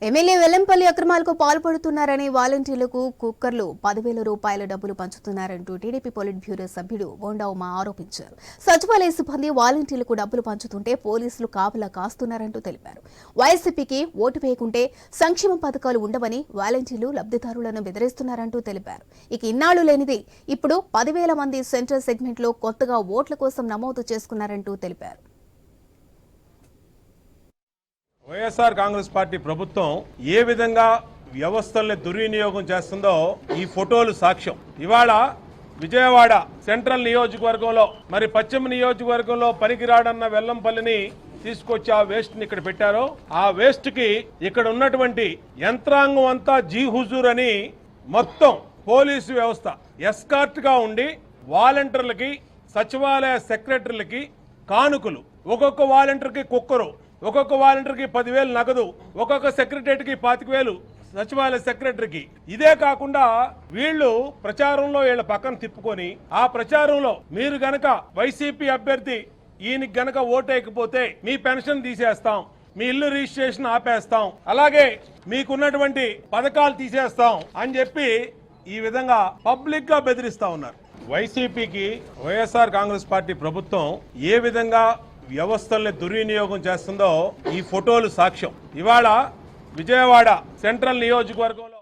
MLA Vellampalli అక్రమాలకు పాల్పడుతున్నారని వాలంటీర్లకు కుక్కర్లు 10,000 రూపాయల డబ్బులు పంచుతున్నారంటూ టీడీపీ పొలిట్ బ్యూరో సభ్యుడు బోండా ఉమా ఆరోపించారు. సచివాలయ సిబ్బంది వాలంటీర్లకు డబ్బులు పంచుతుంటే పోలీసులు కాపలా కాస్తున్నారంటూ తెలిపారు. వైసీపీకి ఓటు వేయకుంటే సంక్షేమ పథకాలు ఉండవని వాలంటీర్లు లబ్ధిదారులను బెదిరిస్తున్నారంటూ తెలిపారు. ఇక ఇన్నాళ్లు లేనిది ఇప్పుడు 10,000 మంది సెంట్రల్ సెగ్మెంట్లో కొత్తగా ఓట్ల కోసం నమోదు చేసుకున్నారంటూ తెలిపారు. వైఎస్ఆర్ కాంగ్రెస్ పార్టీ ప్రభుత్వం ఏ విధంగా వ్యవస్థల్ని దుర్వినియోగం చేస్తుందో ఈ ఫోటోలు సాక్ష్యం. ఇవాళ విజయవాడ సెంట్రల్ నియోజకవర్గంలో మరి పశ్చిమ నియోజకవర్గంలో పనికిరాడన్న వెల్లంపల్లిని తీసుకొచ్చి ఆ వేస్ట్ ని ఇక్కడ పెట్టారో ఆ వేస్ట్ కి ఇక్కడ ఉన్నటువంటి యంత్రాంగం అంతా జీ హుజూర్ అని మొత్తం పోలీసు వ్యవస్థ ఎస్కార్ట్ గా ఉండి వాలంటీర్లకి సచివాలయ సెక్రటరీలకి కానుకలు, ఒక్కొక్క వాలంటీర్కి కుక్కరు, ఒక్కొక్క వాలంటీర్కి 10,000 నగదు, ఒక్కొక్క సెక్రటరీకి 25,000 సచివాలయ సెక్రటరీకి. ఇదే కాకుండా వీళ్ళు ప్రచారంలో వీళ్ళ పక్కన తిప్పుకొని ఆ ప్రచారంలో మీరు గనక వైసీపీ అభ్యర్థి ఈయనకి గనక ఓటేయకపోతే మీ పెన్షన్ తీసేస్తాం, మీ ఇల్లు రిజిస్ట్రేషన్ ఆపేస్తాం, అలాగే మీకున్నటువంటి పథకాలు తీసేస్తాం అని చెప్పి ఈ విధంగా పబ్లిక్ గా బెదిరిస్తా ఉన్నారు. వైసీపీకి వైఎస్ఆర్ కాంగ్రెస్ పార్టీ ప్రభుత్వం ఏ విధంగా వ్యవస్థల్ని దుర్వినియోగం చేస్తుందో ఈ ఫోటోలు సాక్ష్యం. ఇవాళ విజయవాడ సెంట్రల్ నియోజకవర్గంలో